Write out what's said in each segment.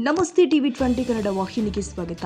ನಮಸ್ತೆ ಟಿವಿ 20 ಕನ್ನಡ ವಾಹಿನಿಗೆ ಸ್ವಾಗತ.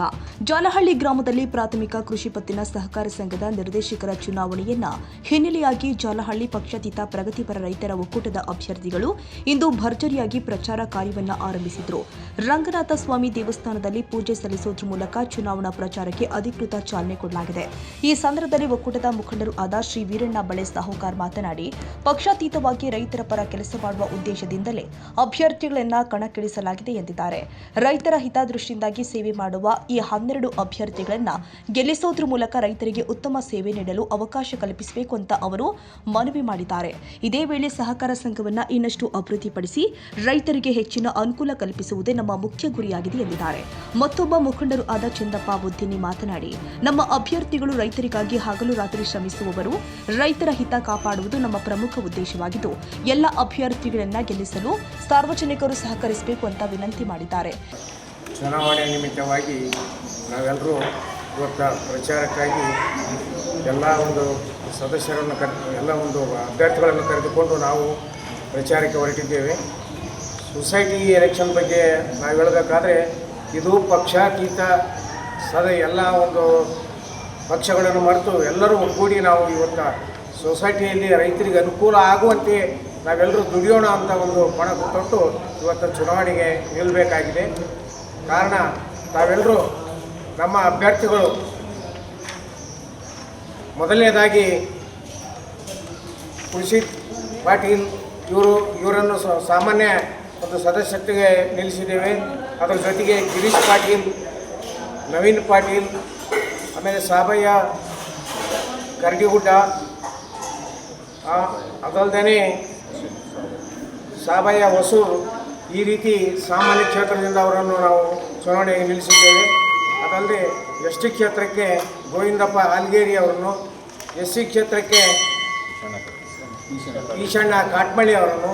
ಜಾಲಹಳ್ಳಿ ಗ್ರಾಮದಲ್ಲಿ ಪ್ರಾಥಮಿಕ ಕೃಷಿ ಪತ್ತಿನ ಸಹಕಾರ ಸಂಘದ ನಿರ್ದೇಶಕರ ಚುನಾವಣೆಯನ್ನ ಹಿನ್ನೆಲೆಯಾಗಿ ಜಾಲಹಳ್ಳಿ ಪಕ್ಷಾತೀತ ಪ್ರಗತಿಪರ ರೈತರ ಒಕ್ಕೂಟದ ಅಭ್ಯರ್ಥಿಗಳು ಇಂದು ಭರ್ಜರಿಯಾಗಿ ಪ್ರಚಾರ ಕಾರ್ಯವನ್ನು ಆರಂಭಿಸಿದರು. ರಂಗನಾಥ ಸ್ವಾಮಿ ದೇವಸ್ಥಾನದಲ್ಲಿ ಪೂಜೆ ಸಲ್ಲಿಸುವುದರ ಮೂಲಕ ಚುನಾವಣಾ ಪ್ರಚಾರಕ್ಕೆ ಅಧಿಕೃತ ಚಾಲನೆ ಕೊಡಲಾಗಿದೆ. ಈ ಸಂದರ್ಭದಲ್ಲಿ ಒಕ್ಕೂಟದ ಮುಖಂಡರು ಆದ ಶ್ರೀ ವೀರಣ್ಣ ಬಳೆ ಸಾಹುಕಾರ್ ಮಾತನಾಡಿ, ಪಕ್ಷಾತೀತವಾಗಿ ರೈತರ ಪರ ಕೆಲಸ ಮಾಡುವ ಉದ್ದೇಶದಿಂದಲೇ ಅಭ್ಯರ್ಥಿಗಳನ್ನ ಕಣಕ್ಕಿಳಿಸಲಾಗಿದೆ ಎಂದಿದ್ದಾರೆ. ರೈತರ ಹಿತದೃಷ್ಟಿಯಿಂದಾಗಿ ಸೇವೆ ಮಾಡುವ ಈ 12 ಅಭ್ಯರ್ಥಿಗಳನ್ನ ಗೆಲ್ಲಿಸೋದ್ರ ಮೂಲಕ ರೈತರಿಗೆ ಉತ್ತಮ ಸೇವೆ ನೀಡಲು ಅವಕಾಶ ಕಲ್ಪಿಸಬೇಕು ಅಂತ ಅವರು ಮನವಿ ಮಾಡಿದ್ದಾರೆ. ಇದೇ ವೇಳೆ ಸಹಕಾರ ಸಂಘವನ್ನ ಇನ್ನಷ್ಟು ಅಭಿವೃದ್ಧಿಪಡಿಸಿ ರೈತರಿಗೆ ಹೆಚ್ಚಿನ ಅನುಕೂಲ ಕಲ್ಪಿಸುವುದೇ ನಮ್ಮ ಮುಖ್ಯ ಗುರಿಯಾಗಿದೆ ಎಂದಿದ್ದಾರೆ. ಮತ್ತೊಬ್ಬ ಮುಖಂಡರು ಆದ ಚಂದಪ್ಪ ಬುದ್ದಿನಿ ಮಾತನಾಡಿ, ನಮ್ಮ ಅಭ್ಯರ್ಥಿಗಳು ರೈತರಿಗಾಗಿ ಹಗಲು ರಾತ್ರಿ ಶ್ರಮಿಸುವವರು, ರೈತರ ಹಿತ ಕಾಪಾಡುವುದು ನಮ್ಮ ಪ್ರಮುಖ ಉದ್ದೇಶವಾಗಿದ್ದು ಎಲ್ಲ ಅಭ್ಯರ್ಥಿಗಳನ್ನ ಗೆಲ್ಲಿಸಲು ಸಾರ್ವಜನಿಕರು ಸಹಕರಿಸಬೇಕು ಅಂತ ವಿನಂತಿ ಮಾಡಿದ್ದಾರೆ. ಚುನಾವಣೆ ನಿಮಿತ್ತವಾಗಿ ನಾವೆಲ್ಲರೂ ಇವತ್ತು ಪ್ರಚಾರಕ್ಕಾಗಿ ಎಲ್ಲ ಒಂದು ಸದಸ್ಯರನ್ನು ಎಲ್ಲ ಒಂದು ಅಭ್ಯರ್ಥಿಗಳನ್ನು ಕರೆದುಕೊಂಡು ನಾವು ಪ್ರಚಾರಕ್ಕೆ ಹೊರಟಿದ್ದೇವೆ. ಸೊಸೈಟಿ ಎಲೆಕ್ಷನ್ ಬಗ್ಗೆ ನಾವು ಹೇಳಬೇಕಾದ್ರೆ ಇದು ಪಕ್ಷಾತೀತ ಎಲ್ಲ ಒಂದು ಪಕ್ಷಗಳನ್ನು ಮರೆತು ಎಲ್ಲರೂ ಒಗ್ಗೂಡಿ ನಾವು ಇವತ್ತು ಸೊಸೈಟಿಯಲ್ಲಿ ರೈತರಿಗೆ ಅನುಕೂಲ ಆಗುವಂತೆ ನಾವೆಲ್ಲರೂ ದುಡಿಯೋಣ ಅಂತ ಒಂದು ಪಣ ತೊಟ್ಟು ಇವತ್ತು ಚುನಾವಣೆಗೆ ನಿಲ್ಲಬೇಕಾಗಿದೆ. ಕಾರಣ ತಾವೆಲ್ಲರೂ ನಮ್ಮ ಅಭ್ಯರ್ಥಿಗಳು ಮೊದಲನೇದಾಗಿ ಖುರ್ಷಿದ್ ಪಾಟೀಲ್ ಇವರನ್ನು ಸಾಮಾನ್ಯ ಒಂದು ಸದಸ್ಯತ್ವಕ್ಕೆ ನಿಲ್ಲಿಸಿದ್ದೇವೆ. ಅದರ ಜೊತೆಗೆ ಗಿರೀಶ್ ಪಾಟೀಲ್, ನವೀನ್ ಪಾಟೀಲ್, ಆಮೇಲೆ ಸಾಬಯ್ಯ ಕರಡಿಗುಡ್ಡ, ಅದಲ್ಲದೆ ಸಾಬಯ್ಯ ಹೊಸೂರು, ಈ ರೀತಿ ಸಾಮಾನ್ಯ ಕ್ಷೇತ್ರದಿಂದ ಅವರನ್ನು ನಾವು ಚುನಾವಣೆಗೆ ನಿಲ್ಲಿಸಿದ್ದೇವೆ. ಅದಲ್ಲದೆ ಎಸ್ ಟಿ ಕ್ಷೇತ್ರಕ್ಕೆ ಗೋವಿಂದಪ್ಪ ಹಾಲ್ಗೇರಿ ಅವರನ್ನು, ಎಸ್ ಸಿ ಕ್ಷೇತ್ರಕ್ಕೆ ಈಶಣ್ಣ ಕಾಟ್ಮಳ್ಳಿ ಅವರನ್ನು,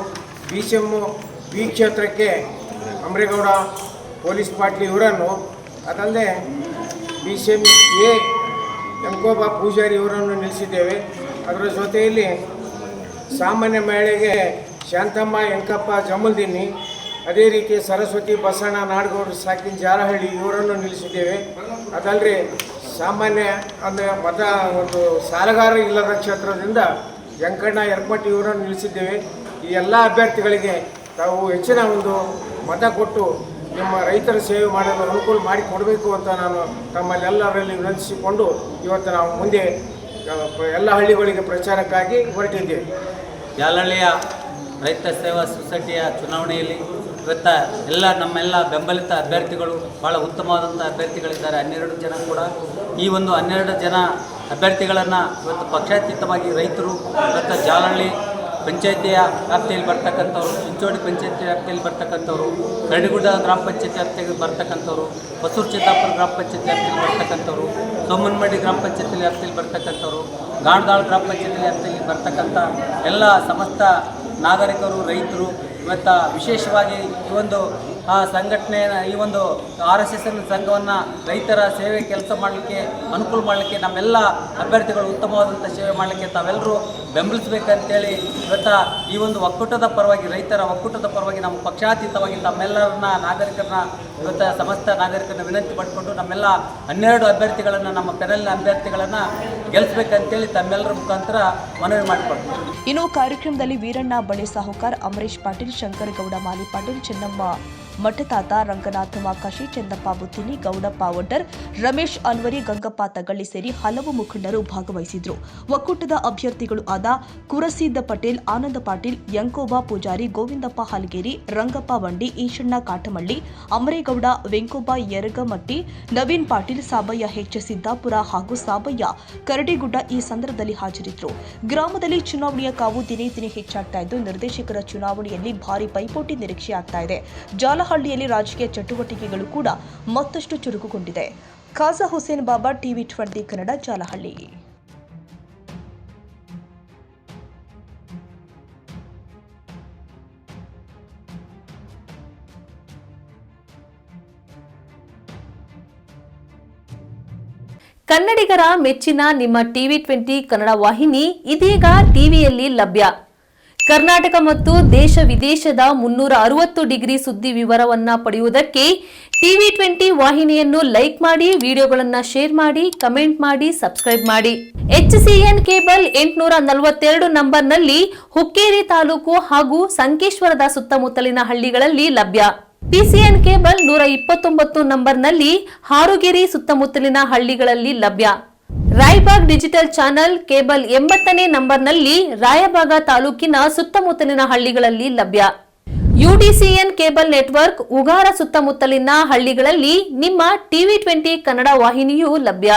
ಬಿ ಕ್ಷೇತ್ರಕ್ಕೆ ಅಮರೇಗೌಡ ಪೊಲೀಸ್ ಪಾಟೀಲ್ ಇವರನ್ನು, ಅದಲ್ಲದೆ BCM ಎ ಎಂಕೋಬಾ ಪೂಜಾರಿ ಇವರನ್ನು ನಿಲ್ಲಿಸಿದ್ದೇವೆ. ಅದರ ಜೊತೆಯಲ್ಲಿ ಸಾಮಾನ್ಯ ಮಹಿಳೆಗೆ ಶಾಂತಮ್ಮ ಎಂಕಪ್ಪ ಜಮಲ್ದಿನ್ನಿ, ಅದೇ ರೀತಿ ಸರಸ್ವತಿ ಬಸಣ್ಣ ನಾಡಗೌಡರು ಸಾಕಿನ ಜಾಲಹಳ್ಳಿ ಇವರನ್ನು ನಿಲ್ಲಿಸಿದ್ದೇವೆ. ಅದಲ್ಲದೆ ಸಾಮಾನ್ಯ ಅಂದರೆ ಒಂದು ಸಾಲಗಾರ ಇಲ್ಲದ ಕ್ಷೇತ್ರದಿಂದ ವೆಂಕಣ್ಣ ಯರ್ಮಟ್ಟಿ ಇವರನ್ನು ನಿಲ್ಲಿಸಿದ್ದೇವೆ. ಈ ಎಲ್ಲ ಅಭ್ಯರ್ಥಿಗಳಿಗೆ ತಾವು ಹೆಚ್ಚಿನ ಒಂದು ಮತ ಕೊಟ್ಟು ನಿಮ್ಮ ರೈತರ ಸೇವೆ ಮಾಡಲು ಅನುಕೂಲ ಮಾಡಿಕೊಡಬೇಕು ಅಂತ ನಾನು ತಮ್ಮಲ್ಲೆಲ್ಲರಲ್ಲಿ ವಿನಂತಿಸಿಕೊಂಡು ಇವತ್ತು ನಾವು ಮುಂದೆ ಎಲ್ಲ ಹಳ್ಳಿಗಳಿಗೆ ಪ್ರಚಾರಕ್ಕಾಗಿ ಹೊರಟಿದ್ದೇವೆ. ಜಾಲಹಳ್ಳಿಯ ರೈತ ಸೇವಾ ಸೊಸೈಟಿಯ ಚುನಾವಣೆಯಲ್ಲಿ ಇವತ್ತು ನಮ್ಮೆಲ್ಲ ಬೆಂಬಲಿತ ಅಭ್ಯರ್ಥಿಗಳು ಭಾಳ ಉತ್ತಮವಾದಂಥ ಅಭ್ಯರ್ಥಿಗಳಿದ್ದಾರೆ. 12 ಜನ ಕೂಡ ಈ ಒಂದು 12 ಜನ ಅಭ್ಯರ್ಥಿಗಳನ್ನು ಇವತ್ತು ಪಕ್ಷಾತೀತವಾಗಿ ರೈತರು ಇವತ್ತು ಜಾಲಹಳ್ಳಿ ಪಂಚಾಯಿತಿಯ ವ್ಯಾಪ್ತಿಯಲ್ಲಿ ಬರ್ತಕ್ಕಂಥವ್ರು, ಚಿಂಚೋಡಿ ಪಂಚಾಯತಿ ವ್ಯಾಪ್ತಿಯಲ್ಲಿ ಬರ್ತಕ್ಕಂಥವ್ರು, ಕರಡಿಗುಡ್ಡ ಗ್ರಾಮ ಪಂಚಾಯತಿ ವ್ಯಾಪ್ತಿಯಲ್ಲಿ ಬರ್ತಕ್ಕಂಥವ್ರು, ಹೊಸೂರು ಚಿತ್ತಾಪುರ ಗ್ರಾಮ ಪಂಚಾಯತಿ ವ್ಯಾಪ್ತಿಯಲ್ಲಿ ಬರ್ತಕ್ಕಂಥವ್ರು, ಸೋಮನಮಡಿ ಗ್ರಾಮ ಪಂಚಾಯತಿ ವ್ಯಾಪ್ತಿಯಲ್ಲಿ ಬರ್ತಕ್ಕಂಥವ್ರು, ಗಾಣದಾಳ್ ಗ್ರಾಮ ಪಂಚಾಯತಿ ವ್ಯಾಪ್ತಿಯಲ್ಲಿ ಬರ್ತಕ್ಕಂಥ ಎಲ್ಲ ಸಮಸ್ತ ನಾಗರಿಕರು, ರೈತರು ಇವತ್ತು ವಿಶೇಷವಾಗಿ ಈ ಒಂದು ಸಂಘಟನೆಯ ಈ ಒಂದು RSS ಸಂಘವನ್ನು ರೈತರ ಸೇವೆ ಕೆಲಸ ಮಾಡಲಿಕ್ಕೆ ಅನುಕೂಲ ಮಾಡಲಿಕ್ಕೆ ನಮ್ಮೆಲ್ಲ ಅಭ್ಯರ್ಥಿಗಳು ಉತ್ತಮವಾದಂಥ ಸೇವೆ ಮಾಡಲಿಕ್ಕೆ ತಾವೆಲ್ಲರೂ ಬೆಂಬಲಿಸಬೇಕಂತೇಳಿ ಇವತ್ತು ಈ ಒಂದು ಒಕ್ಕೂಟದ ಪರವಾಗಿ, ರೈತರ ಒಕ್ಕೂಟದ ಪರವಾಗಿ ನಮ್ಮ ಪಕ್ಷಾತೀತವಾಗಿ ನಮ್ಮೆಲ್ಲರನ್ನ ನಾಗರಿಕರನ್ನ ಇವತ್ತು ಸಮಸ್ತ ನಾಗರಿಕರನ್ನ ವಿನಂತಿ ಮಾಡಿಕೊಂಡು ನಮ್ಮೆಲ್ಲ 12 ಅಭ್ಯರ್ಥಿಗಳನ್ನು, ನಮ್ಮ ಪೆನಲ್ನ ಅಭ್ಯರ್ಥಿಗಳನ್ನು ಗೆಲ್ಲಿಸಬೇಕಂತೇಳಿ ತಮ್ಮೆಲ್ಲರ ಮುಖಾಂತರ ಮನವಿ ಮಾಡಿಕೊಡ್ತೀವಿ. ಇನ್ನು ಕಾರ್ಯಕ್ರಮದಲ್ಲಿ ವೀರಣ್ಣ ಬಳೆ ಸಾಹುಕಾರ್, ಅಮರೇಶ್ ಪಾಟೀಲ್, ಶಂಕರಗೌಡ ಮಾಲಿ ಪಾಟೀಲ್, ಚೆನ್ನಮ್ಮ ಮಠತಾತ, ರಂಗನಾಥ ಮಾಕಾಶಿ, ಚಂದಪ್ಪ ಬುತ್ತಿನಿ, ಗೌಡಪ್ಪ ಒಡ್ಡರ್, ರಮೇಶ್ ಅನ್ವರಿ, ಗಂಗಪ್ಪ ತಗಳ್ಳಿ ಸೇರಿ ಹಲವು ಮುಖಂಡರು ಭಾಗವಹಿಸಿದ್ರು. ಒಕ್ಕೂಟದ ಅಭ್ಯರ್ಥಿಗಳು ಆದ ಕುರಸೀದ್ ಪಟೇಲ್, ಆನಂದ ಪಾಟೀಲ್, ಯಂಕೋಬಾ ಪೂಜಾರಿ, ಗೋವಿಂದಪ್ಪ ಹಲ್ಗೇರಿ, ರಂಗಪ್ಪ ಬಂಡಿ, ಈಶಣ್ಣ ಕಾಟಮಳ್ಳಿ, ಅಮರೇಗೌಡ, ವೆಂಕೋಬ ಯರಗಮಟ್ಟಿ, ನವೀನ್ ಪಾಟೀಲ್, ಸಾಬಯ್ಯ ಹೆಚ್ ಸಿದ್ದಾಪುರ ಹಾಗೂ ಸಾಬಯ್ಯ ಕರಡಿಗುಡ್ಡ ಈ ಸಂದರ್ಭದಲ್ಲಿ ಹಾಜರಿದ್ದರು. ಗ್ರಾಮದಲ್ಲಿ ಚುನಾವಣೆಯ ಕಾವು ದಿನೇ ದಿನೇ ಹೆಚ್ಚಾಗ್ತಾ ಇದ್ದು ನಿರ್ದೇಶಕರ ಚುನಾವಣೆಯಲ್ಲಿ ಭಾರಿ ಪೈಪೋಟಿ ನಿರೀಕ್ಷೆಯಾಗ್ತಾ ಇದೆ. ಜಾಲಹಳ್ಳಿಯಲ್ಲಿ ರಾಜಕೀಯ ಚಟುವಟಿಕೆಗಳು ಕೂಡ ಮತ್ತಷ್ಟು ಚುರುಕುಗೊಂಡಿದೆ. ಖಾಜಾ ಹುಸೇನ್ ಬಾಬಾ, ಟಿವಿ 20 ಕನ್ನಡ, ಜಾಲಹಳ್ಳಿ. ಕನ್ನಡಿಗರ ಮೆಚ್ಚಿನ ನಿಮ್ಮ ಟಿವಿ 20 ಕನ್ನಡ ವಾಹಿನಿ ಇದೀಗ ಟಿವಿಯಲ್ಲಿ ಲಭ್ಯ. ಕರ್ನಾಟಕ ಮತ್ತು ದೇಶ ವಿದೇಶದ 360 ಡಿಗ್ರಿ ಸುದ್ದಿ ವಿವರವನ್ನ ಪಡೆಯುವುದಕ್ಕೆ TV20 ವಾಹಿನಿಯನ್ನು ಲೈಕ್ ಮಾಡಿ, ವಿಡಿಯೋಗಳನ್ನು ಶೇರ್ ಮಾಡಿ, ಕಮೆಂಟ್ ಮಾಡಿ, ಸಬ್ಸ್ಕ್ರೈಬ್ ಮಾಡಿ. HCN ಕೇಬಲ್ 842 ನಂಬರ್ನಲ್ಲಿ ಹುಕ್ಕೇರಿ ತಾಲೂಕು ಹಾಗೂ ಸಂಕೇಶ್ವರದ ಸುತ್ತಮುತ್ತಲಿನ ಹಳ್ಳಿಗಳಲ್ಲಿ ಲಭ್ಯ. PCN ಕೇಬಲ್ 129 ನಂಬರ್ನಲ್ಲಿ ಹಾರುಗೆರೆ ಸುತ್ತಮುತ್ತಲಿನ ಹಳ್ಳಿಗಳಲ್ಲಿ ಲಭ್ಯ. ರಾಯಬಾಗ್ ಡಿಜಿಟಲ್ ಚಾನೆಲ್ ಕೇಬಲ್ 80ನೇ ನಂಬರ್ನಲ್ಲಿ ರಾಯಬಾಗ ತಾಲೂಕಿನ ಸುತ್ತಮುತ್ತಲಿನ ಹಳ್ಳಿಗಳಲ್ಲಿ ಲಭ್ಯ. UDCN ಕೇಬಲ್ ನೆಟ್ವರ್ಕ್ ಉಗಾರ ಸುತ್ತಮುತ್ತಲಿನ ಹಳ್ಳಿಗಳಲ್ಲಿ ನಿಮ್ಮ TV20 ಕನ್ನಡ ವಾಹಿನಿಯೂ ಲಭ್ಯ.